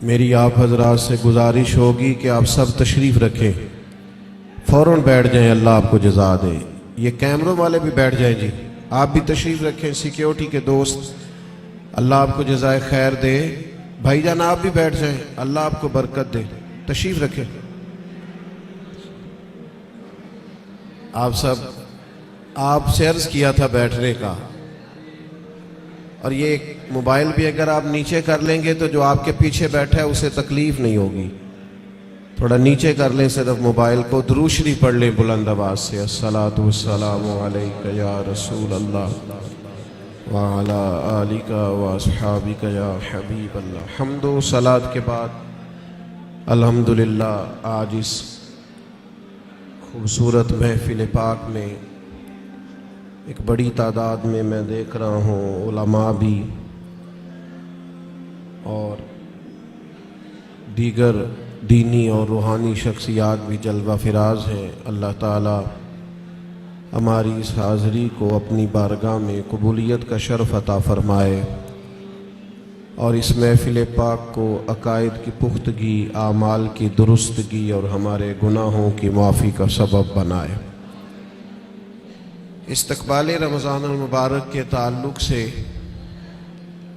میری آپ حضرات سے گزارش ہوگی کہ آپ سب تشریف رکھیں، فوراً بیٹھ جائیں، اللہ آپ کو جزا دے۔ یہ کیمروں والے بھی بیٹھ جائیں جی، آپ بھی تشریف رکھیں، سیکیورٹی کے دوست، اللہ آپ کو جزائے خیر دے۔ بھائی جان آپ بھی بیٹھ جائیں، اللہ آپ کو برکت دے، تشریف رکھیں۔ آپ سب، آپ سے عرض کیا تھا بیٹھنے کا، اور یہ موبائل بھی اگر آپ نیچے کر لیں گے تو جو آپ کے پیچھے بیٹھا ہے اسے تکلیف نہیں ہوگی، تھوڑا نیچے کر لیں صرف موبائل کو، درود شریف پڑھ لیں بلند آواز سے، الصلاۃ والسلام علیک یا رسول اللہ وعلی آلک واصحابک یا حبیب اللہ۔ حمد و صلات کے بعد الحمدللہ آج اس خوبصورت محفل پاک میں ایک بڑی تعداد میں دیکھ رہا ہوں علماء بھی اور دیگر دینی اور روحانی شخصیات بھی جلوہ فراز ہیں۔ اللہ تعالی ہماری اس حاضری کو اپنی بارگاہ میں قبولیت کا شرف عطا فرمائے اور اس محفل پاک کو عقائد کی پختگی، اعمال کی درستگی اور ہمارے گناہوں کی معافی کا سبب بنائے۔ استقبال رمضان المبارک کے تعلق سے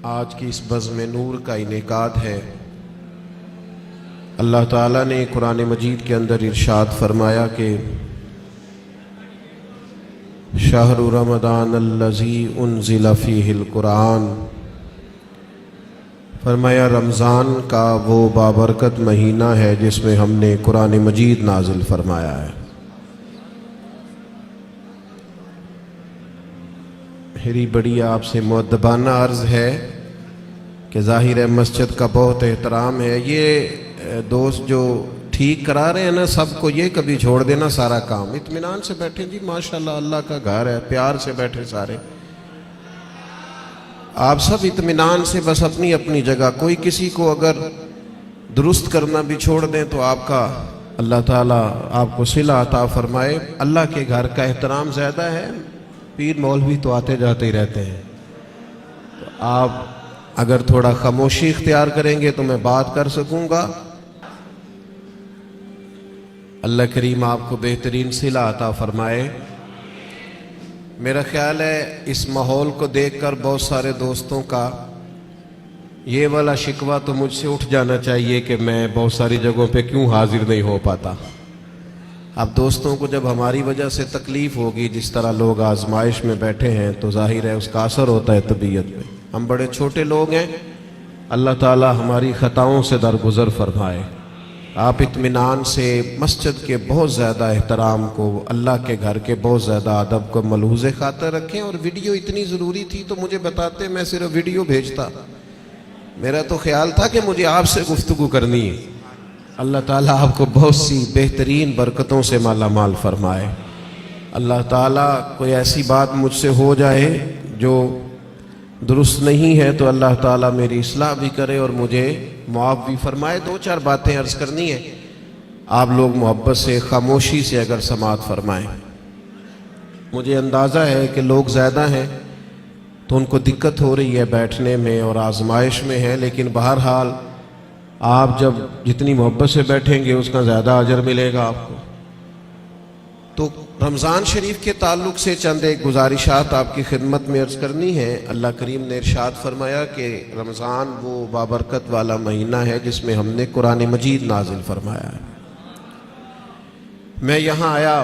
آج کی اس بزم نور کا انعقاد ہے۔ اللہ تعالیٰ نے قرآن مجید کے اندر ارشاد فرمایا کہ شہر رمضان الذی انزل فیہ القرآن، فرمایا رمضان کا وہ بابرکت مہینہ ہے جس میں ہم نے قرآن مجید نازل فرمایا ہے۔ میری بڑی آپ سے مؤدبانہ عرض ہے کہ ظاہر ہے مسجد کا بہت احترام ہے، یہ دوست جو ٹھیک کرا رہے ہیں نا سب کو، یہ کبھی چھوڑ دینا سارا کام، اطمینان سے بیٹھیں جی، ماشاءاللہ اللہ کا گھر ہے، پیار سے بیٹھے سارے، آپ سب اطمینان سے بس اپنی اپنی جگہ، کوئی کسی کو اگر درست کرنا بھی چھوڑ دیں تو آپ کا اللہ تعالیٰ آپ کو صلہ عطا فرمائے۔ اللہ کے گھر کا احترام زیادہ ہے، پیر مولوی تو آتے جاتے ہی رہتے ہیں، تو آپ اگر تھوڑا خاموشی اختیار کریں گے تو میں بات کر سکوں گا۔ اللہ کریم آپ کو بہترین صلہ عطا فرمائے۔ میرا خیال ہے اس ماحول کو دیکھ کر بہت سارے دوستوں کا یہ والا شکوہ تو مجھ سے اٹھ جانا چاہیے کہ میں بہت ساری جگہوں پہ کیوں حاضر نہیں ہو پاتا۔ اب دوستوں کو جب ہماری وجہ سے تکلیف ہوگی، جس طرح لوگ آزمائش میں بیٹھے ہیں، تو ظاہر ہے اس کا اثر ہوتا ہے طبیعت پہ۔ ہم بڑے چھوٹے لوگ ہیں، اللہ تعالی ہماری خطاؤں سے درگزر فرمائے۔ آپ اطمینان سے مسجد کے بہت زیادہ احترام کو، اللہ کے گھر کے بہت زیادہ ادب کو ملحوظ خاطر رکھیں، اور ویڈیو اتنی ضروری تھی تو مجھے بتاتے، میں صرف ویڈیو بھیجتا، میرا تو خیال تھا کہ مجھے آپ سے گفتگو کرنی ہے۔ اللہ تعالیٰ آپ کو بہت سی بہترین برکتوں سے مالا مال فرمائے۔ اللہ تعالیٰ کوئی ایسی بات مجھ سے ہو جائے جو درست نہیں ہے تو اللہ تعالیٰ میری اصلاح بھی کرے اور مجھے معاف بھی فرمائے۔ دو چار باتیں عرض کرنی ہے، آپ لوگ محبت سے خاموشی سے اگر سماعت فرمائیں۔ مجھے اندازہ ہے کہ لوگ زیادہ ہیں تو ان کو دقت ہو رہی ہے بیٹھنے میں اور آزمائش میں ہے، لیکن بہرحال آپ جب جتنی محبت سے بیٹھیں گے اس کا زیادہ اجر ملے گا آپ کو۔ تو رمضان شریف کے تعلق سے چند ایک گزارشات آپ کی خدمت میں عرض کرنی ہے۔ اللہ کریم نے ارشاد فرمایا کہ رمضان وہ بابرکت والا مہینہ ہے جس میں ہم نے قرآن مجید نازل فرمایا ہے۔ میں یہاں آیا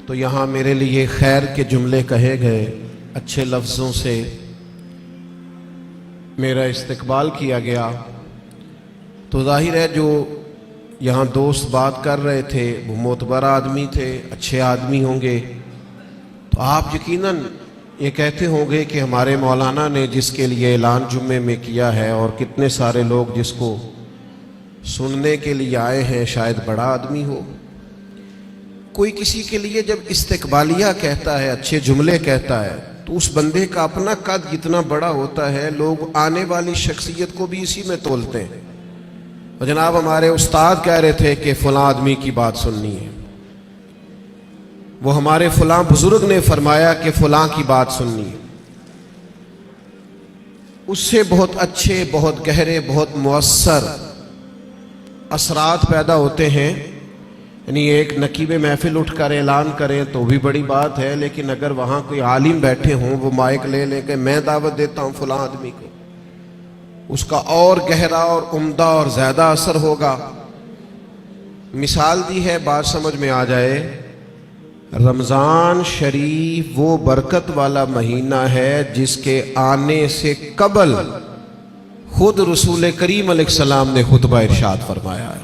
تو یہاں میرے لیے خیر کے جملے کہے گئے، اچھے لفظوں سے میرا استقبال کیا گیا، تو ظاہر ہے جو یہاں دوست بات کر رہے تھے وہ معتبر آدمی تھے، اچھے آدمی ہوں گے، تو آپ یقیناً یہ کہتے ہوں گے کہ ہمارے مولانا نے جس کے لیے اعلان جمعے میں کیا ہے اور کتنے سارے لوگ جس کو سننے کے لیے آئے ہیں شاید بڑا آدمی ہو۔ کوئی کسی کے لیے جب استقبالیہ کہتا ہے، اچھے جملے کہتا ہے، تو اس بندے کا اپنا قد کتنا بڑا ہوتا ہے، لوگ آنے والی شخصیت کو بھی اسی میں تولتے ہیں۔ اور جناب ہمارے استاد کہہ رہے تھے کہ فلاں آدمی کی بات سننی ہے، وہ ہمارے فلاں بزرگ نے فرمایا کہ فلاں کی بات سننی ہے۔ اس سے بہت اچھے، بہت گہرے، بہت مؤثر اثرات پیدا ہوتے ہیں. یعنی ایک نقیب محفل اٹھ کر اعلان کریں تو بھی بڑی بات ہے، لیکن اگر وہاں کوئی عالم بیٹھے ہوں، وہ مائک لے لے کے میں دعوت دیتا ہوں فلاں آدمی کو، اس کا اور گہرا اور عمدہ اور زیادہ اثر ہوگا. مثال دی ہے، بات سمجھ میں آ جائے. رمضان شریف وہ برکت والا مہینہ ہے جس کے آنے سے قبل خود رسول کریم علیہ السلام نے خطبہ ارشاد فرمایا ہے.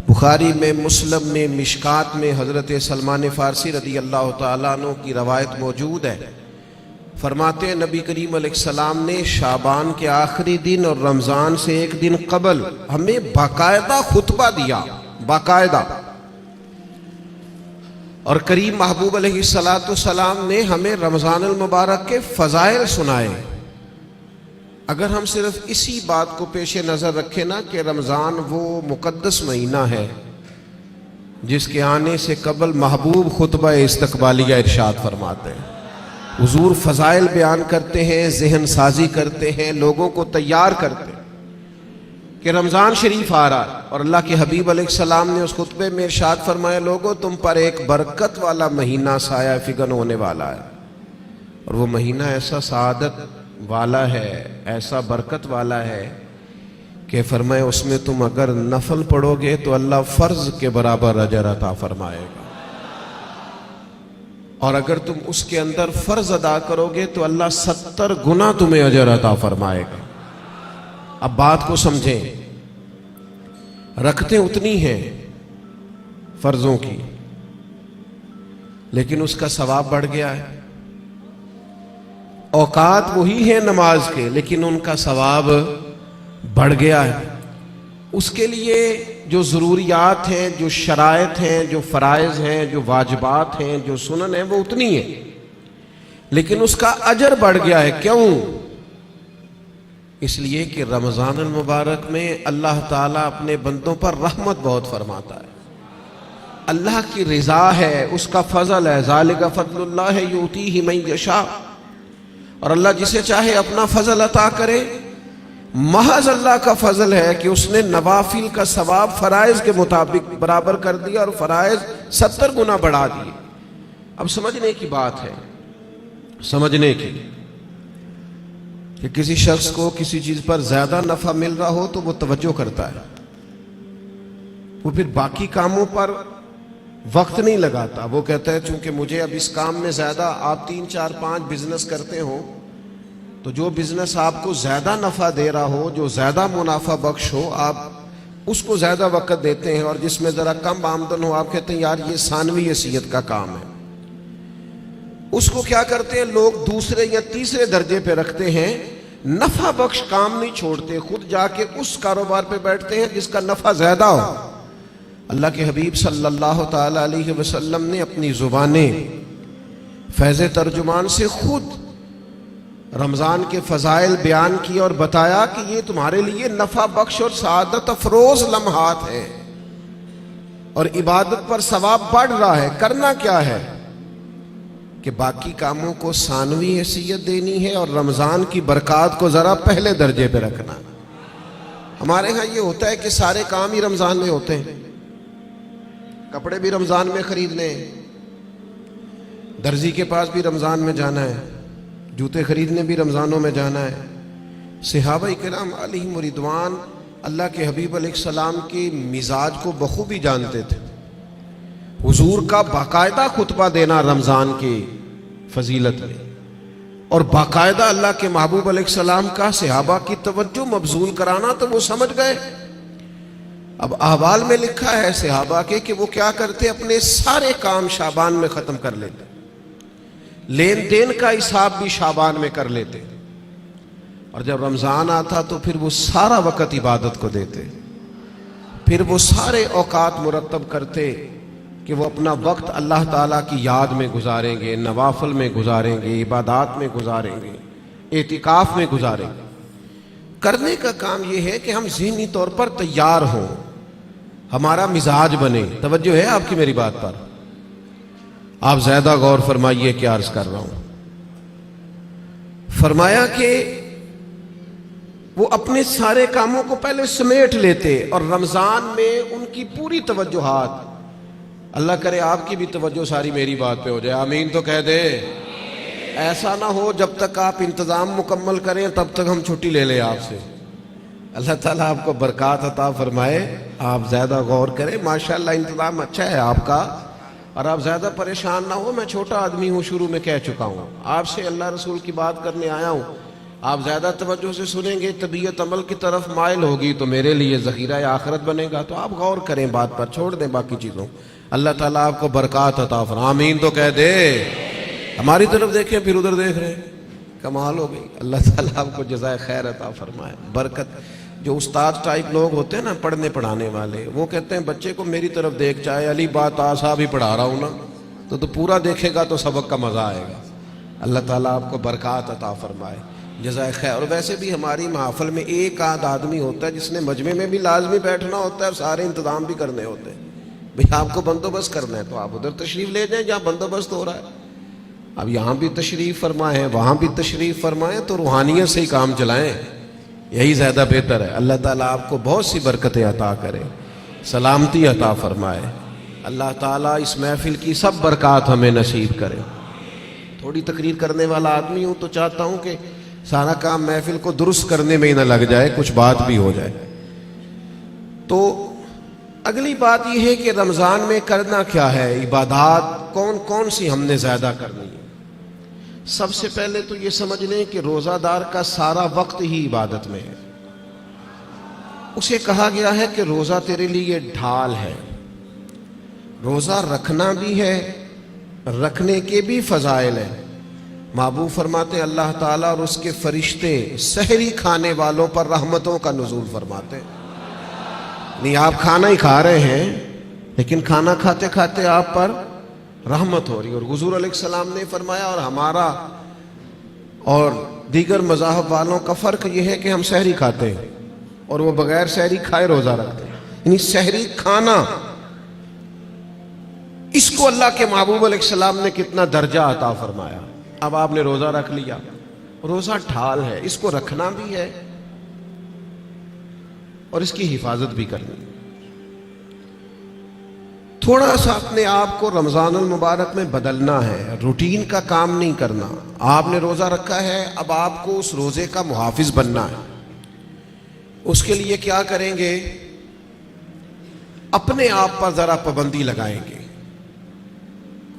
بخاری میں، مسلم میں، مشکات میں حضرت سلمان فارسی رضی اللہ تعالیٰ عنہ کی روایت موجود ہے. فرماتے ہیں نبی کریم علیہ السلام نے شعبان کے آخری دن اور رمضان سے ایک دن قبل ہمیں باقاعدہ خطبہ دیا، باقاعدہ. اور کریم محبوب علیہ السلام نے ہمیں رمضان المبارک کے فضائل سنائے. اگر ہم صرف اسی بات کو پیش نظر رکھیں نا کہ رمضان وہ مقدس مہینہ ہے جس کے آنے سے قبل محبوب خطبہ استقبالیہ ارشاد فرماتے ہیں، حضور فضائل بیان کرتے ہیں، ذہن سازی کرتے ہیں، لوگوں کو تیار کرتے ہیں کہ رمضان شریف آ رہا ہے. اور اللہ کے حبیب علیہ السلام نے اس خطبے میں ارشاد فرمایا، لوگوں تم پر ایک برکت والا مہینہ سایہ فگن ہونے والا ہے. اور وہ مہینہ ایسا سعادت والا ہے، ایسا برکت والا ہے کہ فرمایا اس میں تم اگر نفل پڑھو گے تو اللہ فرض کے برابر اجر عطا فرمائے گا، اور اگر تم اس کے اندر فرض ادا کرو گے تو اللہ 70 گنا تمہیں اجر عطا فرمائے گا. اب بات کو سمجھیں، رکھتے اتنی ہیں فرضوں کی، لیکن اس کا ثواب بڑھ گیا ہے. اوقات وہی ہیں نماز کے، لیکن ان کا ثواب بڑھ گیا ہے. اس کے لیے جو ضروریات ہیں، جو شرائط ہیں، جو فرائض ہیں، جو واجبات ہیں، جو سنن ہیں، وہ اتنی ہیں، لیکن اس کا اجر بڑھ گیا ہے. کیوں؟ اس لیے کہ رمضان المبارک میں اللہ تعالیٰ اپنے بندوں پر رحمت بہت فرماتا ہے. اللہ کی رضا ہے، اس کا فضل ہے. ذالک فضل اللہ یؤتیہ من یشاء. اور اللہ جسے چاہے اپنا فضل عطا کرے. محض اللہ کا فضل ہے کہ اس نے نوافل کا ثواب فرائض کے مطابق برابر کر دیا اور فرائض 70 گنا بڑھا دیے. اب سمجھنے کی بات ہے، سمجھنے کی، کہ کسی شخص کو کسی چیز پر زیادہ نفع مل رہا ہو تو وہ توجہ کرتا ہے، وہ پھر باقی کاموں پر وقت نہیں لگاتا. وہ کہتا ہے چونکہ مجھے اب اس کام میں زیادہ، آپ 3 4 5 بزنس کرتے ہو تو جو بزنس آپ کو زیادہ نفع دے رہا ہو، جو زیادہ منافع بخش ہو، آپ اس کو زیادہ وقت دیتے ہیں، اور جس میں ذرا کم آمدن ہو آپ کہتے ہیں یار یہ ثانوی حیثیت کا کام ہے. اس کو کیا کرتے ہیں لوگ دوسرے یا تیسرے درجے پہ رکھتے ہیں، نفع بخش کام نہیں چھوڑتے، خود جا کے اس کاروبار پہ بیٹھتے ہیں جس کا نفع زیادہ ہو. اللہ کے حبیب صلی اللہ تعالی علیہ وسلم نے اپنی زبانیں فیض ترجمان سے خود رمضان کے فضائل بیان کیے اور بتایا کہ یہ تمہارے لیے نفع بخش اور سعادت افروز لمحات ہیں، اور عبادت پر ثواب بڑھ رہا ہے. کرنا کیا ہے کہ باقی کاموں کو ثانوی حیثیت دینی ہے اور رمضان کی برکات کو ذرا پہلے درجے پہ رکھنا. ہمارے ہاں یہ ہوتا ہے کہ سارے کام ہی رمضان میں ہوتے ہیں، کپڑے بھی رمضان میں خرید لیں، درزی کے پاس بھی رمضان میں جانا ہے، جوتے خریدنے بھی رمضانوں میں جانا ہے. صحابہ کرام علیہم رضوان اللہ کے حبیب علیہ السلام کی مزاج کو بخوبی جانتے تھے. حضور کا باقاعدہ خطبہ دینا رمضان کی فضیلت میں، اور باقاعدہ اللہ کے محبوب علیہ السلام کا صحابہ کی توجہ مبذول کرانا، تو وہ سمجھ گئے. اب احوال میں لکھا ہے صحابہ کے کہ وہ کیا کرتے، اپنے سارے کام شعبان میں ختم کر لیتے، لین دین کا حساب بھی شعبان میں کر لیتے، اور جب رمضان آتا تو پھر وہ سارا وقت عبادت کو دیتے. پھر وہ سارے اوقات مرتب کرتے کہ وہ اپنا وقت اللہ تعالیٰ کی یاد میں گزاریں گے، نوافل میں گزاریں گے، عبادات میں گزاریں گے، اعتکاف میں گزاریں گے. کرنے کا کام یہ ہے کہ ہم ذہنی طور پر تیار ہوں، ہمارا مزاج بنے. توجہ ہے آپ کی میری بات پر؟ آپ زیادہ غور فرمائیے کیا عرض کر رہا ہوں. فرمایا کہ وہ اپنے سارے کاموں کو پہلے سمیٹ لیتے اور رمضان میں ان کی پوری توجہات، اللہ کرے آپ کی بھی توجہ ساری میری بات پہ ہو جائے، آمین تو کہہ دے۔ ایسا نہ ہو جب تک آپ انتظام مکمل کریں تب تک ہم چھٹی لے لیں آپ سے۔ اللہ تعالیٰ آپ کو برکات عطا فرمائے، آپ زیادہ غور کریں، ماشاءاللہ انتظام اچھا ہے آپ کا، اور آپ زیادہ پریشان نہ ہو، میں چھوٹا آدمی ہوں، شروع میں کہہ چکا ہوں، آپ سے اللہ رسول کی بات کرنے آیا ہوں، آپ زیادہ توجہ سے سنیں گے، طبیعت عمل کی طرف مائل ہوگی تو میرے لیے ذخیرہ آخرت بنے گا، تو آپ غور کریں بات پر، چھوڑ دیں باقی چیزوں۔ اللہ تعالیٰ آپ کو برکات عطا فرمائے، آمین تو کہہ دے۔ ہماری طرف دیکھیں پھر ادھر دیکھ رہے ہیں، کمال ہو گئی۔ اللہ تعالیٰ آپ کو جزائے خیر عطا فرمائے، برکت۔ جو استاد ٹائپ لوگ ہوتے ہیں نا، پڑھنے پڑھانے والے، وہ کہتے ہیں بچے کو میری طرف دیکھ، چاہے علی بات آسا بھی پڑھا رہا ہوں نا تو پورا دیکھے گا تو سبق کا مزہ آئے گا۔ اللہ تعالیٰ آپ کو برکات عطا فرمائے، جزائے خیر۔ اور ویسے بھی ہماری محافل میں ایک آدھ آدمی ہوتا ہے جس نے مجمع میں بھی لازمی بیٹھنا ہوتا ہے اور سارے انتظام بھی کرنے ہوتے ہیں۔ بھئی آپ کو بندوبست کرنا ہے تو آپ ادھر تشریف لے جائیں جہاں بندوبست ہو رہا ہے، اب یہاں بھی تشریف فرمائیں وہاں بھی تشریف فرمائیں، تو روحانیت سے ہی کام چلائیں، یہی زیادہ بہتر ہے۔ اللہ تعالیٰ آپ کو بہت سی برکتیں عطا کرے، سلامتی عطا فرمائے، اللہ تعالیٰ اس محفل کی سب برکات ہمیں نصیب کرے۔ تھوڑی تقریر کرنے والا آدمی ہوں تو چاہتا ہوں کہ سارا کام محفل کو درست کرنے میں ہی نہ لگ جائے، کچھ بات بھی ہو جائے۔ تو اگلی بات یہ ہے کہ رمضان میں کرنا کیا ہے، عبادات کون کون سی ہم نے زیادہ کرنی ہے۔ سب سے پہلے تو یہ سمجھ لیں کہ روزہ دار کا سارا وقت ہی عبادت میں ہے۔ اسے کہا گیا ہے کہ روزہ تیرے لیے ڈھال ہے، روزہ رکھنا بھی ہے، رکھنے کے بھی فضائل ہیں۔ محبوب فرماتے ہیں اللہ تعالیٰ اور اس کے فرشتے سحری کھانے والوں پر رحمتوں کا نزول فرماتے ہیں۔ نہیں آپ کھانا ہی کھا رہے ہیں لیکن کھانا کھاتے کھاتے آپ پر رحمت ہو رہی ہے۔ اور حضور علیہ السلام نے فرمایا، اور ہمارا اور دیگر مذاہب والوں کا فرق یہ ہے کہ ہم سحری کھاتے ہیں اور وہ بغیر سحری کھائے روزہ رکھتے ہیں، یعنی سحری کھانا، اس کو اللہ کے محبوب علیہ السلام نے کتنا درجہ عطا فرمایا۔ اب آپ نے روزہ رکھ لیا، روزہ ڈھال ہے، اس کو رکھنا بھی ہے اور اس کی حفاظت بھی کرنی ہے۔ تھوڑا سا اپنے آپ کو رمضان المبارک میں بدلنا ہے، روٹین کا کام نہیں کرنا۔ آپ نے روزہ رکھا ہے، اب آپ کو اس روزے کا محافظ بننا ہے۔ اس کے لیے کیا کریں گے؟ اپنے آپ پر ذرا پابندی لگائیں گے۔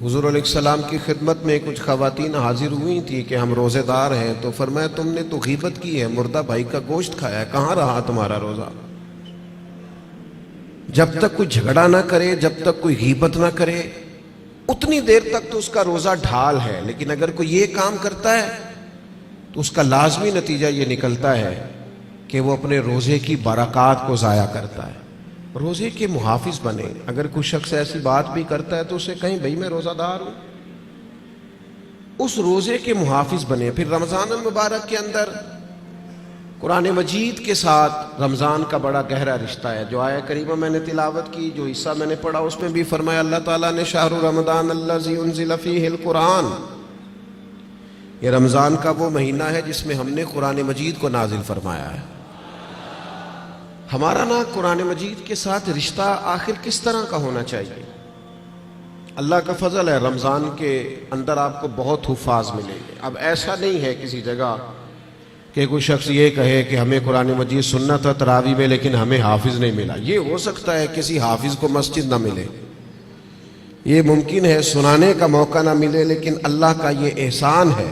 حضور علیہ السلام کی خدمت میں کچھ خواتین حاضر ہوئی تھی کہ ہم روزے دار ہیں، تو فرمایا تم نے تو غیبت کی ہے، مردہ بھائی کا گوشت کھایا ہے، کہاں رہا تمہارا روزہ؟ جب تک کوئی جھگڑا نہ کرے، جب تک کوئی غیبت نہ کرے، اتنی دیر تک تو اس کا روزہ ڈھال ہے۔ لیکن اگر کوئی یہ کام کرتا ہے تو اس کا لازمی نتیجہ یہ نکلتا ہے کہ وہ اپنے روزے کی برکات کو ضائع کرتا ہے۔ روزے کے محافظ بنے۔ اگر کوئی شخص ایسی بات بھی کرتا ہے تو اسے کہیں بھئی میں روزہ دار ہوں، اس روزے کے محافظ بنے۔ پھر رمضان المبارک کے اندر قرآن مجید کے ساتھ رمضان کا بڑا گہرا رشتہ ہے۔ جو آیہ کریمہ میں نے تلاوت کی، جو حصہ میں نے پڑھا، اس میں بھی فرمایا اللہ تعالیٰ نے شہر رمضان الذی انزل فیہ القرآن، یہ رمضان کا وہ مہینہ ہے جس میں ہم نے قرآن مجید کو نازل فرمایا ہے۔ ہمارا نا قرآن مجید کے ساتھ رشتہ آخر کس طرح کا ہونا چاہیے؟ اللہ کا فضل ہے، رمضان کے اندر آپ کو بہت حفاظ ملیں گے۔ اب ایسا نہیں ہے کسی جگہ کہ کوئی شخص یہ کہے کہ ہمیں قرآن مجید سننا تھا تراویح میں لیکن ہمیں حافظ نہیں ملا۔ یہ ہو سکتا ہے کسی حافظ کو مسجد نہ ملے، یہ ممکن ہے سنانے کا موقع نہ ملے، لیکن اللہ کا یہ احسان ہے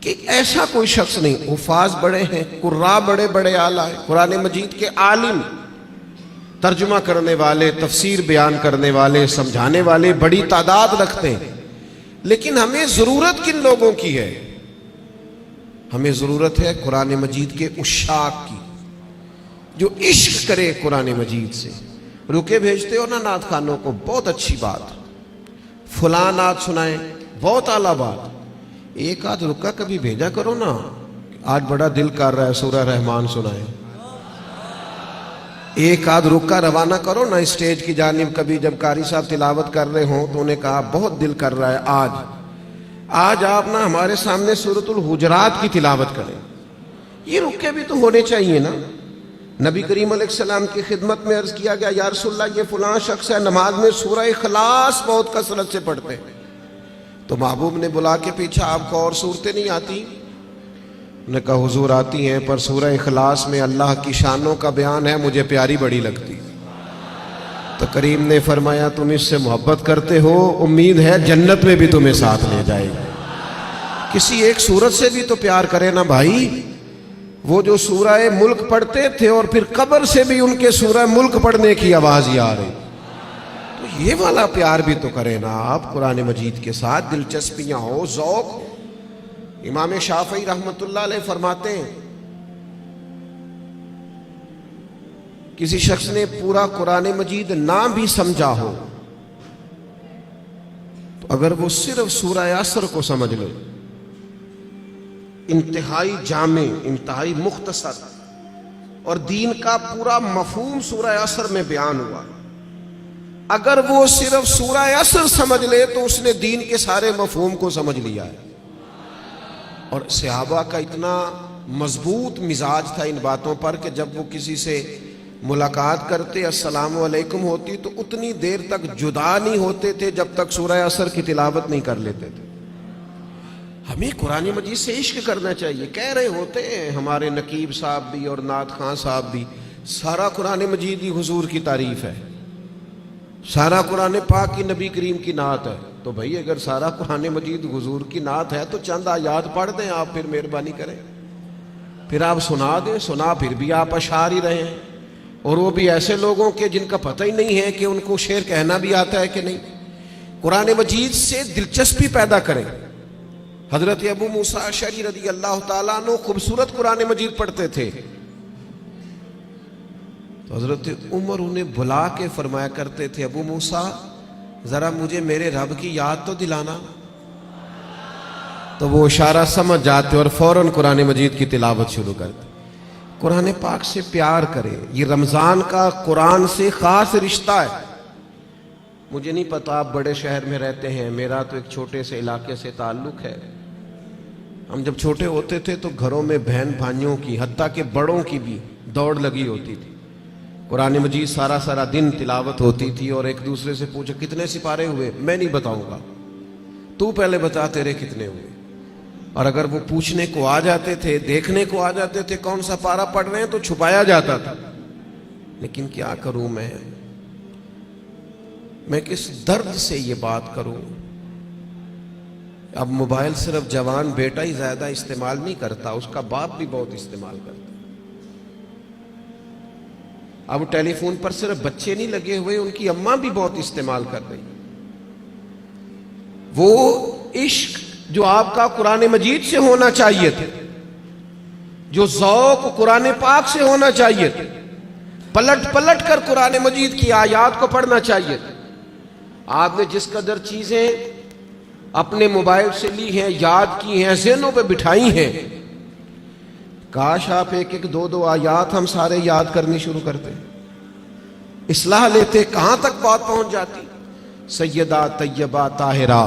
کہ ایسا کوئی شخص نہیں۔ حفاظ بڑے ہیں، قراء بڑے بڑے اعلیٰ ہیں، قرآن مجید کے عالم، ترجمہ کرنے والے، تفسیر بیان کرنے والے، سمجھانے والے بڑی تعداد رکھتے ہیں۔ لیکن ہمیں ضرورت کن لوگوں کی ہے؟ ہمیں ضرورت ہے قرآن مجید کے عشاق کی، جو عشق کرے قرآن مجید سے۔ رکے بھیجتے ہو نا نعت خوانوں کو، بہت اچھی بات، فلاں نعت سنائیں، بہت اعلیٰ بات، ایک آدھ رکا کبھی بھیجا کرو نا، آج بڑا دل کر رہا ہے سورہ رحمان سنائیں، ایک آدھ رکا روانہ کرو نا اسٹیج کی جانب۔ کبھی جب قاری صاحب تلاوت کر رہے ہوں تو انہیں کہا بہت دل کر رہا ہے آج آج آپ نا ہمارے سامنے سورۃ الحجرات کی تلاوت کریں، یہ رکے بھی تو ہونے چاہیے نا۔ نبی کریم علیہ السلام کی خدمت میں عرض کیا گیا، یا رسول اللہ یہ فلاں شخص ہے نماز میں سورہ اخلاص بہت کثرت سے پڑھتے ہیں، تو محبوب نے بلا کے پوچھا آپ کو اور صورتیں نہیں آتی؟ انہوں نے کہا حضور آتی ہیں، پر سورہ اخلاص میں اللہ کی شانوں کا بیان ہے، مجھے پیاری بڑی لگتی۔ تو کریم نے فرمایا تم اس سے محبت کرتے ہو، امید ہے جنت میں بھی تمہیں ساتھ لے جائے گا۔ کسی ایک سورت سے بھی تو پیار کرے نا بھائی۔ وہ جو سورہ ملک پڑھتے تھے اور پھر قبر سے بھی ان کے سورہ ملک پڑھنے کی آواز ہی آ رہی، تو یہ والا پیار بھی تو کرے نا آپ۔ قرآن مجید کے ساتھ دلچسپیاں ہو، ذوق ہو۔ امام شافعی رحمۃ اللہ علیہ فرماتے ہیں کسی شخص نے پورا قرآن مجید نہ بھی سمجھا ہو تو اگر وہ صرف سورہ عصر کو سمجھ لے، انتہائی جامع، انتہائی مختصر، اور دین کا پورا مفہوم سورہ عصر میں بیان ہوا، اگر وہ صرف سورہ عصر سمجھ لے تو اس نے دین کے سارے مفہوم کو سمجھ لیا ہے۔ اور صحابہ کا اتنا مضبوط مزاج تھا ان باتوں پر کہ جب وہ کسی سے ملاقات کرتے السلام علیکم ہوتی تو اتنی دیر تک جدا نہیں ہوتے تھے جب تک سورہ عصر کی تلاوت نہیں کر لیتے تھے۔ ہمیں قرآن مجید سے عشق کرنا چاہیے۔ کہہ رہے ہوتے ہیں ہمارے نقیب صاحب بھی اور نعت خان صاحب بھی، سارا قرآن مجید ہی حضور کی تعریف ہے، سارا قرآن پاک کی نبی کریم کی نعت ہے۔ تو بھائی اگر سارا قرآن مجید حضور کی نعت ہے تو چند آیات پڑھ دیں آپ، پھر مہربانی کریں، پھر آپ سنا دیں، سنا پھر بھی آپ اشعار ہی رہے ہیں، اور وہ بھی ایسے لوگوں کے جن کا پتہ ہی نہیں ہے کہ ان کو شعر کہنا بھی آتا ہے کہ نہیں۔ قرآن مجید سے دلچسپی پیدا کریں۔ حضرت ابو موسیٰ اشعری رضی اللہ تعالیٰ عنہ خوبصورت قرآن مجید پڑھتے تھے، تو حضرت عمر انہیں بلا کے فرمایا کرتے تھے ابو موسیٰ ذرا مجھے میرے رب کی یاد تو دلانا، تو وہ اشارہ سمجھ جاتے اور فوراً قرآن مجید کی تلاوت شروع کرتے۔ قرآن پاک سے پیار کریں، یہ رمضان کا قرآن سے خاص رشتہ ہے۔ مجھے نہیں پتا آپ بڑے شہر میں رہتے ہیں، میرا تو ایک چھوٹے سے علاقے سے تعلق ہے۔ ہم جب چھوٹے ہوتے تھے تو گھروں میں بہن بھائیوں کی، حتیٰ کہ بڑوں کی بھی دوڑ لگی ہوتی تھی، قرآن مجید سارا سارا دن تلاوت ہوتی تھی، اور ایک دوسرے سے پوچھا کتنے سپارے ہوئے، میں نہیں بتاؤں گا، تو پہلے بتا تیرے کتنے ہوئے۔ اور اگر وہ پوچھنے کو آ جاتے تھے، دیکھنے کو آ جاتے تھے کون سا پارا پڑھ رہے ہیں، تو چھپایا جاتا تھا۔ لیکن کیا کروں میں کس درد سے یہ بات کروں۔ اب موبائل صرف جوان بیٹا ہی زیادہ استعمال نہیں کرتا، اس کا باپ بھی بہت استعمال کرتا۔ اب ٹیلی فون پر صرف بچے نہیں لگے ہوئے، ان کی اماں بھی بہت استعمال کر رہی۔ وہ عشق جو آپ کا قرآن مجید سے ہونا چاہیے تھا، جو ذوق قرآن پاک سے ہونا چاہیے تھا، پلٹ پلٹ کر قرآن مجید کی آیات کو پڑھنا چاہیے تھا۔ آپ نے جس قدر چیزیں اپنے موبائل سے لی ہیں، یاد کی ہیں، ذہنوں پہ بٹھائی ہیں، کاش آپ ایک ایک دو دو آیات ہم سارے یاد کرنی شروع کرتے، اصلاح لیتے، کہاں تک بات پہنچ جاتی۔ سیدہ طیبہ طاہرہ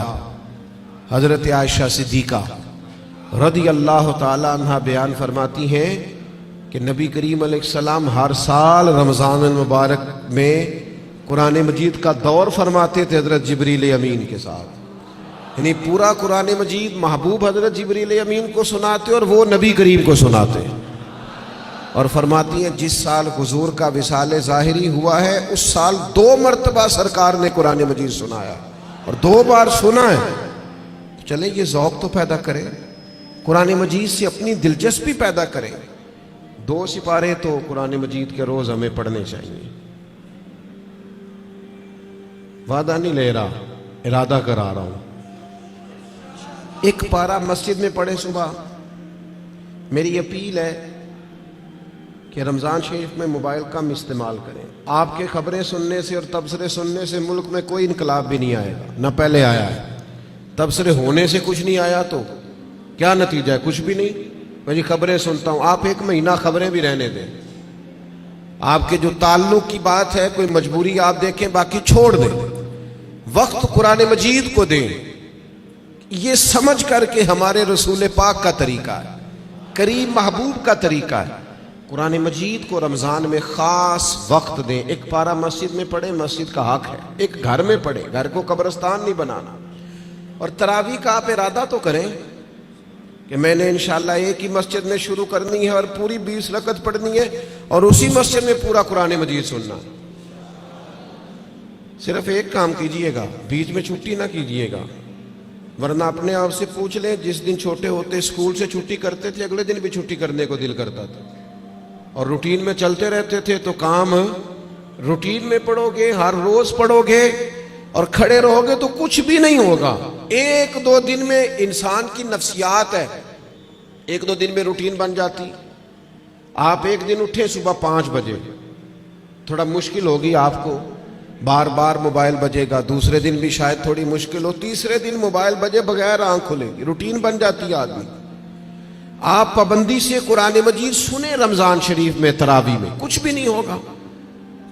حضرت عائشہ صدیقہ رضی اللہ تعالی عنہ بیان فرماتی ہیں کہ نبی کریم علیہ السلام ہر سال رمضان المبارک میں قرآن مجید کا دور فرماتے تھے حضرت جبریل امین کے ساتھ، یعنی پورا قرآن مجید محبوب حضرت جبریل امین کو سناتے اور وہ نبی کریم کو سناتے، اور فرماتی ہیں جس سال حضور کا وصال ظاہری ہوا ہے اس سال 2 مرتبہ سرکار نے قرآن مجید سنایا، اور 2 بار سنا ہے۔ چلے یہ ذوق تو پیدا کریں، قرآن مجید سے اپنی دلچسپی پیدا کریں۔ 2 سپارے تو قرآن مجید کے روز ہمیں پڑھنے چاہیے۔ وعدہ نہیں لے رہا، ارادہ کرا رہا ہوں، 1 پارہ مسجد میں پڑھیں صبح۔ میری اپیل ہے کہ رمضان شریف میں موبائل کم استعمال کریں۔ آپ کے خبریں سننے سے اور تبصرے سننے سے ملک میں کوئی انقلاب بھی نہیں آئے گا، نہ پہلے آیا ہے۔ تبصرے ہونے سے کچھ نہیں آیا تو کیا نتیجہ ہے؟ کچھ بھی نہیں۔ میں جی خبریں سنتا ہوں، آپ 1 مہینہ خبریں بھی رہنے دیں، آپ کے جو تعلق کی بات ہے کوئی مجبوری آپ دیکھیں، باقی چھوڑ دیں، وقت قرآن مجید کو دیں۔ یہ سمجھ کر کے ہمارے رسول پاک کا طریقہ ہے، کریم محبوب کا طریقہ ہے، قرآن مجید کو رمضان میں خاص وقت دیں۔ ایک پارہ مسجد میں پڑھیں، مسجد کا حق ہے، ایک گھر میں پڑھیں، گھر کو قبرستان نہیں بنانا۔ اور تراویح کا آپ ارادہ تو کریں کہ میں نے انشاءاللہ ایک ہی مسجد میں شروع کرنی ہے اور پوری 20 رکعت پڑھنی ہے اور اسی مسجد میں پورا قرآن مجید سننا۔ صرف ایک کام کیجئے گا، بیچ میں چھٹی نہ کیجئے گا، ورنہ اپنے آپ سے پوچھ لیں، جس دن چھوٹے ہوتے اسکول سے چھٹی کرتے تھے اگلے دن بھی چھٹی کرنے کو دل کرتا تھا، اور روٹین میں چلتے رہتے تھے تو کام روٹین میں پڑھو گے، ہر روز پڑھو گے اور کھڑے رہو گے تو کچھ بھی نہیں ہوگا۔ ایک دو دن میں انسان کی نفسیات ہے، ایک دو دن میں روٹین بن جاتی۔ آپ ایک دن اٹھے صبح 5 بجے، تھوڑا مشکل ہوگی آپ کو، بار بار موبائل بجے گا، دوسرے دن بھی شاید تھوڑی مشکل ہو، تیسرے دن موبائل بجے بغیر آنکھ کھلے گی، روٹین بن جاتی ہے آدمی۔ آپ پابندی سے قرآن مجید سنیں رمضان شریف میں، تراویح میں، کچھ بھی نہیں ہوگا۔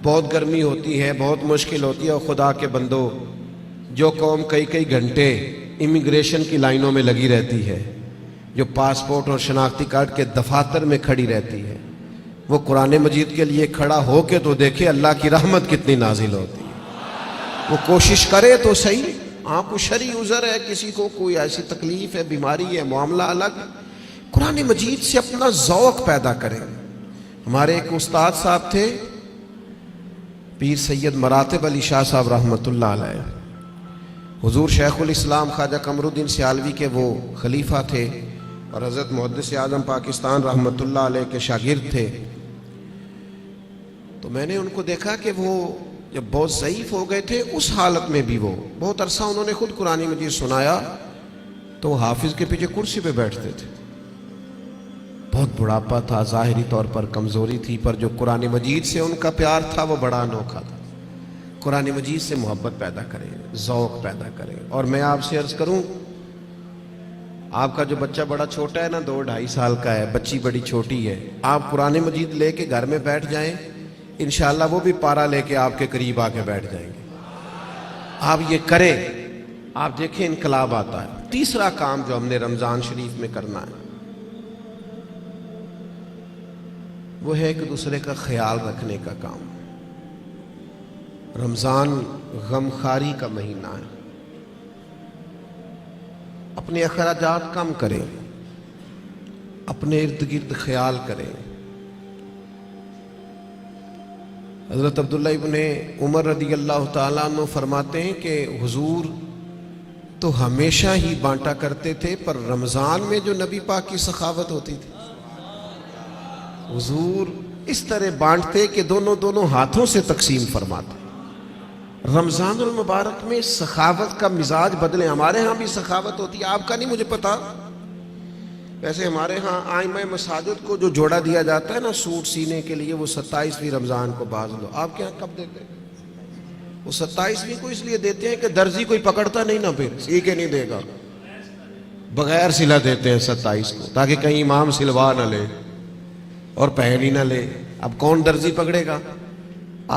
بہت گرمی ہوتی ہے، بہت مشکل ہوتی ہے، اور خدا کے بندو، جو قوم کئی کئی گھنٹے امیگریشن کی لائنوں میں لگی رہتی ہے، جو پاسپورٹ اور شناختی کارڈ کے دفاتر میں کھڑی رہتی ہے، وہ قرآن مجید کے لیے کھڑا ہو کے تو دیکھے اللہ کی رحمت کتنی نازل ہوتی ہے۔ وہ کوشش کرے تو صحیح۔ آپ کو شرعی عذر ہے، کسی کو کوئی ایسی تکلیف ہے، بیماری ہے، معاملہ الگ، قرآن مجید سے اپنا ذوق پیدا کریں۔ ہمارے ایک استاد صاحب تھے، پیر سید مراتب علی شاہ صاحب رحمۃ اللہ علیہ، حضور شیخ الاسلام خواجہ قمر الدین سیالوی کے وہ خلیفہ تھے اور حضرت محدث اعظم پاکستان رحمۃ اللہ علیہ کے شاگرد تھے۔ تو میں نے ان کو دیکھا کہ وہ جب بہت ضعیف ہو گئے تھے، اس حالت میں بھی وہ بہت عرصہ انہوں نے خود قرآن مجید سنایا، تو حافظ کے پیچھے کرسی پہ بیٹھتے تھے۔ بہت بڑھاپا تھا، ظاہری طور پر کمزوری تھی، پر جو قرآن مجید سے ان کا پیار تھا وہ بڑا انوکھا تھا۔ قرآن مجید سے محبت پیدا کریں، ذوق پیدا کریں۔ اور میں آپ سے عرض کروں، آپ کا جو بچہ بڑا چھوٹا ہے نا، 2-2.5 سال کا ہے، بچی بڑی چھوٹی ہے، آپ قرآن مجید لے کے گھر میں بیٹھ جائیں، انشاءاللہ وہ بھی پارہ لے کے آپ کے قریب آ کے بیٹھ جائیں گے۔ آپ یہ کریں، آپ دیکھیں انقلاب آتا ہے۔ تیسرا کام جو ہم نے رمضان شریف میں کرنا ہے وہ ہے ایک دوسرے کا خیال رکھنے کا کام۔ رمضان غمخواری کا مہینہ ہے، اپنے اخراجات کم کریں، اپنے ارد گرد خیال کریں۔ حضرت عبداللہ ابن عمر رضی اللہ تعالیٰ عنہ فرماتے ہیں کہ حضور تو ہمیشہ ہی بانٹا کرتے تھے، پر رمضان میں جو نبی پاک کی سخاوت ہوتی تھی، حضور اس طرح بانٹتے کہ دونوں ہاتھوں سے تقسیم فرماتے۔ رمضان المبارک میں سخاوت کا مزاج بدلیں۔ ہمارے ہاں بھی سخاوت ہوتی ہے، آپ کا نہیں مجھے پتا، ویسے ہمارے ہاں آئمہ مساجد کو جو جوڑا دیا جاتا ہے نا سوٹ سینے کے لیے، وہ 27ویں رمضان کو باز لو۔ آپ کے ہاں کب دیتے ہیں؟ وہ 27ویں کو اس لیے دیتے ہیں کہ درزی کوئی پکڑتا نہیں نا، پھر سی کے نہیں دے گا، بغیر سلا دیتے ہیں 27 کو، تاکہ کہیں امام سلوا نہ لے اور پہن ہی نہ لے۔ اب کون درزی پکڑے گا؟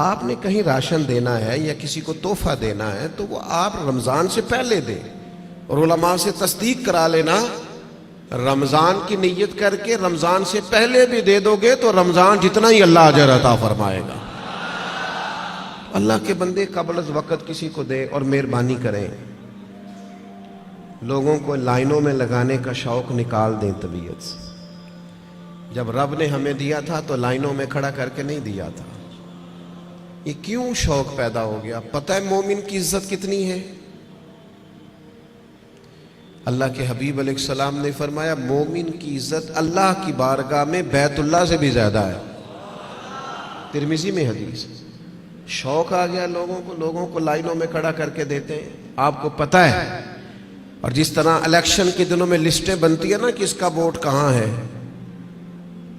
آپ نے کہیں راشن دینا ہے یا کسی کو تحفہ دینا ہے تو وہ آپ رمضان سے پہلے دیں، اور علماء سے تصدیق کرا لینا، رمضان کی نیت کر کے رمضان سے پہلے بھی دے دو گے تو رمضان جتنا ہی اللہ اجر عطا فرمائے گا۔ اللہ کے بندے قبل از وقت کسی کو دے، اور مہربانی کریں، لوگوں کو لائنوں میں لگانے کا شوق نکال دیں طبیعت سے۔ جب رب نے ہمیں دیا تھا تو لائنوں میں کھڑا کر کے نہیں دیا تھا۔ یہ کیوں شوق پیدا ہو گیا؟ پتہ ہے مومن کی عزت کتنی ہے؟ اللہ کے حبیب علیہ السلام نے فرمایا مومن کی عزت اللہ کی بارگاہ میں بیت اللہ سے بھی زیادہ ہے۔ ترمذی میں حدیث۔ شوق آ گیا لوگوں کو لائنوں میں کھڑا کر کے دیتے ہیں۔ آپ کو پتہ ہے، اور جس طرح الیکشن کے دنوں میں لسٹیں بنتی ہیں نا کس کا ووٹ کہاں ہے،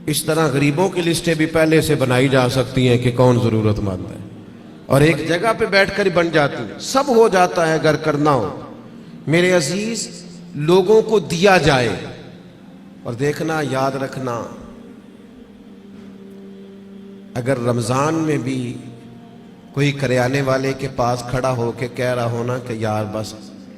اس طرح غریبوں کی لسٹیں بھی پہلے سے بنائی جا سکتی ہیں کہ کون ضرورت مند ہے، اور ایک جگہ پہ بیٹھ کر ہی بن جاتی ہیں، سب ہو جاتا ہے اگر کرنا ہو۔ میرے عزیز، لوگوں کو دیا جائے، اور دیکھنا یاد رکھنا، اگر رمضان میں بھی کوئی کریانے والے کے پاس کھڑا ہو کے کہہ رہا ہونا کہ یار بس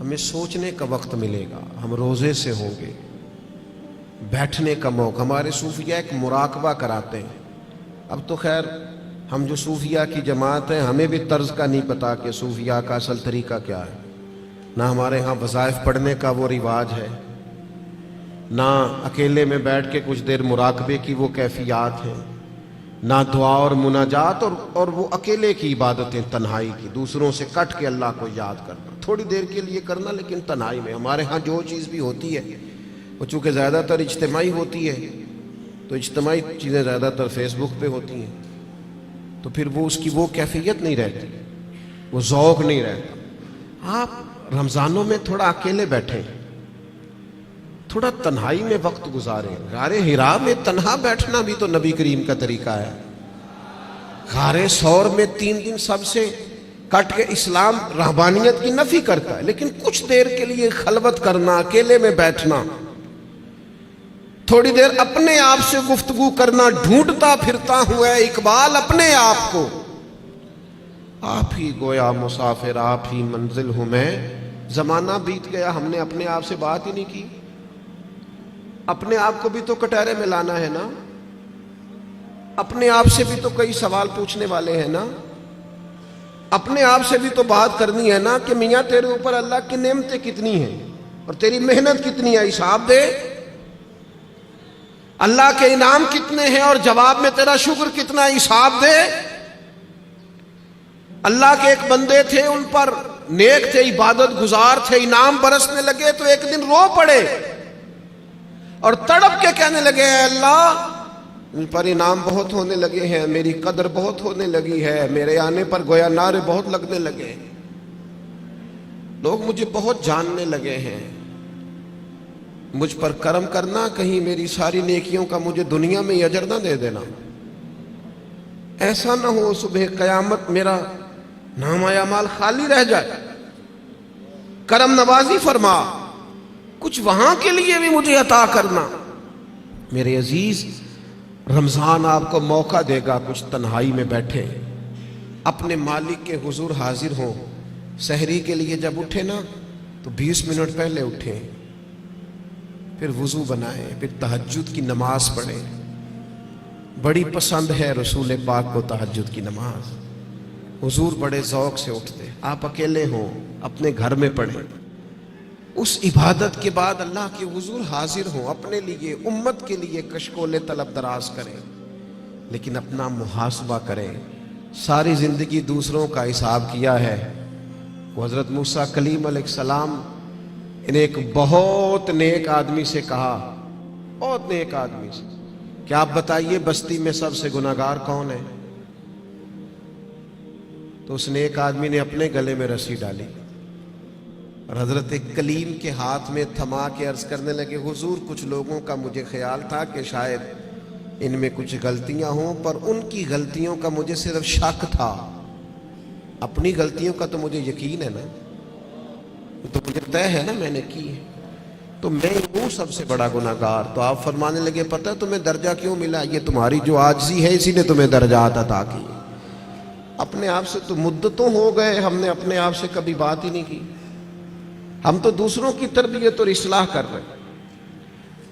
ہمیں سوچنے کا وقت ملے گا، ہم روزے سے ہوں گے، بیٹھنے کا موقع. ہمارے صوفیہ ایک مراقبہ کراتے ہیں. اب تو خیر ہم جو صوفیہ کی جماعت ہیں ہمیں بھی طرز کا نہیں پتا کہ صوفیہ کا اصل طریقہ کیا ہے. نہ ہمارے ہاں وظائف پڑھنے کا وہ رواج ہے، نہ اکیلے میں بیٹھ کے کچھ دیر مراقبے کی وہ کیفیات ہیں، نہ دعا اور مناجات اور وہ اکیلے کی عبادتیں تنہائی کی، دوسروں سے کٹ کے اللہ کو یاد کرنا، تھوڑی دیر کے لیے کرنا لیکن تنہائی میں. ہمارے ہاں جو چیز بھی ہوتی ہے وہ چونکہ زیادہ تر اجتماعی ہوتی ہے، تو اجتماعی چیزیں زیادہ تر فیس بک پہ ہوتی ہیں، تو پھر وہ اس کی وہ کیفیت نہیں رہتی، وہ ذوق نہیں رہتا. آپ رمضانوں میں تھوڑا اکیلے بیٹھیں، تھوڑا تنہائی میں وقت گزاریں. غار حرا میں تنہا بیٹھنا بھی تو نبی کریم کا طریقہ ہے. غار ثور میں 3 دن سب سے کٹ کے اسلام رہبانیت کی نفی کرتا ہے، لیکن کچھ دیر کے لیے خلوت کرنا، اکیلے میں بیٹھنا، تھوڑی دیر اپنے آپ سے گفتگو کرنا. ڈھونڈتا پھرتا ہوں اے اقبال اپنے آپ کو، آپ ہی گویا مسافر، آپ ہی منزل ہوں میں. زمانہ بیت گیا، ہم نے اپنے آپ سے بات ہی نہیں کی. اپنے آپ کو بھی تو کٹہرے میں لانا ہے نا، اپنے آپ سے بھی تو کئی سوال پوچھنے والے ہیں نا، اپنے آپ سے بھی تو بات کرنی ہے نا کہ میاں تیرے اوپر اللہ کی نعمتیں کتنی ہیں اور تیری محنت کتنی ہے، حساب دے. اللہ کے انعام کتنے ہیں اور جواب میں تیرا شکر کتنا ہے، حساب دے. اللہ کے ایک بندے تھے، ان پر نیک تھے، عبادت گزار تھے، انعام برسنے لگے تو ایک دن رو پڑے اور تڑپ کے کہنے لگے اے اللہ ان پر انعام بہت ہونے لگے ہیں، میری قدر بہت ہونے لگی ہے، میرے آنے پر گویا نعرے بہت لگنے لگے، لوگ مجھے بہت جاننے لگے ہیں، مجھ پر کرم کرنا، کہیں میری ساری نیکیوں کا مجھے دنیا میں اجر نہ دے دینا. ایسا نہ ہو صبح قیامت میرا نام اعمال خالی رہ جائے. کرم نوازی فرما، کچھ وہاں کے لیے بھی مجھے عطا کرنا. میرے عزیز، رمضان آپ کو موقع دے گا کچھ تنہائی میں بیٹھے، اپنے مالک کے حضور حاضر ہوں. سحری کے لیے جب اٹھے نا تو 20 منٹ پہلے اٹھیں، پھر وضو بنائیں، پھر تہجد کی نماز پڑھیں. بڑی پسند ہے رسول پاک کو تہجد کی نماز، حضور بڑے ذوق سے اٹھتے. آپ اکیلے ہوں اپنے گھر میں پڑھیں. اس عبادت کے بعد اللہ کے حضور حاضر ہوں، اپنے لیے امت کے لیے کشکول طلب دراز کریں، لیکن اپنا محاسبہ کریں. ساری زندگی دوسروں کا حساب کیا ہے. وہ حضرت موسیٰ کلیم علیہ السلام نے ایک بہت نیک آدمی سے کہا، بہت نیک آدمی سے، کہ آپ بتائیے بستی میں سب سے گناہگار کون ہے؟ تو اس نیک آدمی نے اپنے گلے میں رسی ڈالی اور حضرت کلیم کے ہاتھ میں تھما کے عرض کرنے لگے حضور کچھ لوگوں کا مجھے خیال تھا کہ شاید ان میں کچھ غلطیاں ہوں، پر ان کی غلطیوں کا مجھے صرف شک تھا، اپنی غلطیوں کا تو مجھے یقین ہے نا، تو مجھے طے ہے نا میں نے کی ہے، تو میں ہوں سب سے بڑا گناہگار. تو آپ فرمانے لگے پتہ تمہیں درجہ کیوں ملا؟ یہ تمہاری جو عاجزی ہے اسی نے تمہیں درجات عطا کی. اپنے آپ سے تو مدتوں ہو گئے ہم نے اپنے آپ سے کبھی بات ہی نہیں کی. ہم تو دوسروں کی تربیت اور اصلاح کر رہے ہیں،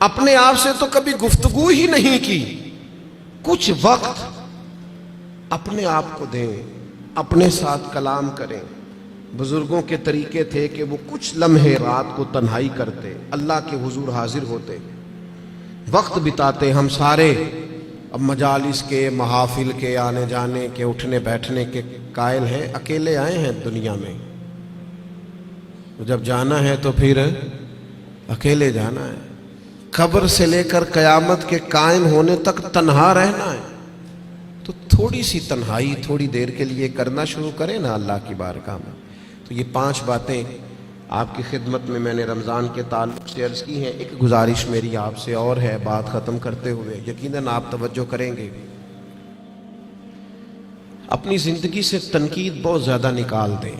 اپنے آپ سے تو کبھی گفتگو ہی نہیں کی. کچھ وقت اپنے آپ کو دیں، اپنے ساتھ کلام کریں. بزرگوں کے طریقے تھے کہ وہ کچھ لمحے رات کو تنہائی کرتے، اللہ کے حضور حاضر ہوتے، وقت بتاتے. ہم سارے اب مجالس کے، محافل کے، آنے جانے کے، اٹھنے بیٹھنے کے قائل ہیں، اکیلے آئے ہیں دنیا میں. جب جانا ہے تو پھر اکیلے جانا ہے. قبر سے لے کر قیامت کے قائم ہونے تک تنہا رہنا ہے. تو تھوڑی سی تنہائی تھوڑی دیر کے لیے کرنا شروع کریں نا اللہ کی بارگاہ میں. تو یہ 5 باتیں آپ کی خدمت میں نے رمضان کے تعلق سے عرض کی ہیں. ایک گزارش میری آپ سے اور ہے بات ختم کرتے ہوئے، یقیناً آپ توجہ کریں گے. اپنی زندگی سے تنقید بہت زیادہ نکال دیں.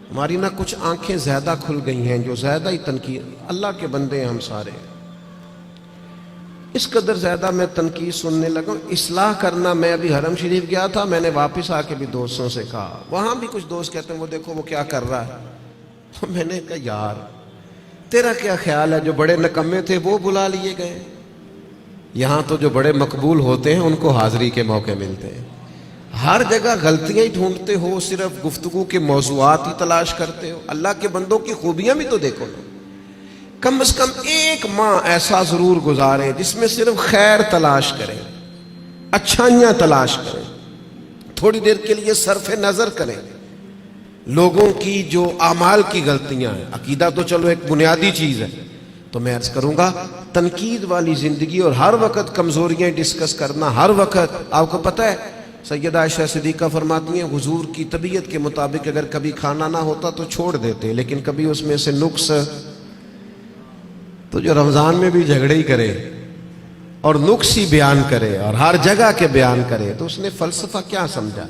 ہماری نہ کچھ آنکھیں زیادہ کھل گئی ہیں جو زیادہ ہی تنقید. اللہ کے بندے ہیں ہم سارے، اس قدر زیادہ میں تنقید سننے لگا ہوں. اصلاح کرنا، میں ابھی حرم شریف گیا تھا، میں نے واپس آ کے بھی دوستوں سے کہا، وہاں بھی کچھ دوست کہتے ہیں وہ دیکھو وہ کیا کر رہا ہے. میں نے کہا یار تیرا کیا خیال ہے، جو بڑے نکمے تھے وہ بلا لیے گئے، یہاں تو جو بڑے مقبول ہوتے ہیں ان کو حاضری کے موقع ملتے ہیں. ہر جگہ غلطیاں ہی ڈھونڈتے ہو، صرف گفتگو کے موضوعات ہی تلاش کرتے ہو. اللہ کے بندوں کی خوبیاں بھی تو دیکھو نا. کم از کم ایک ماہ ایسا ضرور گزارے جس میں صرف خیر تلاش کریں، اچھائیاں تلاش کریں، تھوڑی دیر کے لیے صرف نظر کریں لوگوں کی جو اعمال کی غلطیاں ہیں. عقیدہ تو چلو ایک بنیادی چیز ہے، تو میں عرض کروں گا تنقید والی زندگی اور ہر وقت کمزوریاں ڈسکس کرنا. ہر وقت آپ کو پتہ ہے سیدہ عائشہ صدیقہ فرماتی ہیں حضور کی طبیعت کے مطابق اگر کبھی کھانا نہ ہوتا تو چھوڑ دیتے، لیکن کبھی اس میں سے نقص، تو جو رمضان میں بھی جھگڑے ہی کرے اور نقص ہی بیان کرے اور ہر جگہ کے بیان کرے تو اس نے فلسفہ کیا سمجھا.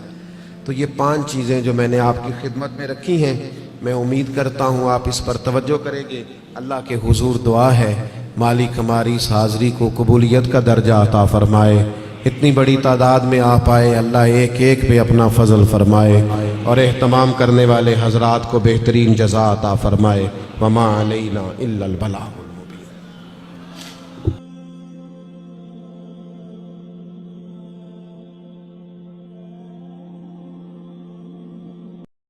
تو یہ 5 چیزیں جو میں نے آپ کی خدمت میں رکھی ہیں، میں امید کرتا ہوں آپ اس پر توجہ کریں گے. اللہ کے حضور دعا ہے مالک ہماری اس حاضری کو قبولیت کا درجہ عطا فرمائے. اتنی بڑی تعداد میں آپ آئے، اللہ ایک ایک پہ اپنا فضل فرمائے اور اہتمام کرنے والے حضرات کو بہترین جزا عطا فرمائے. وما علینا الا البلاغ.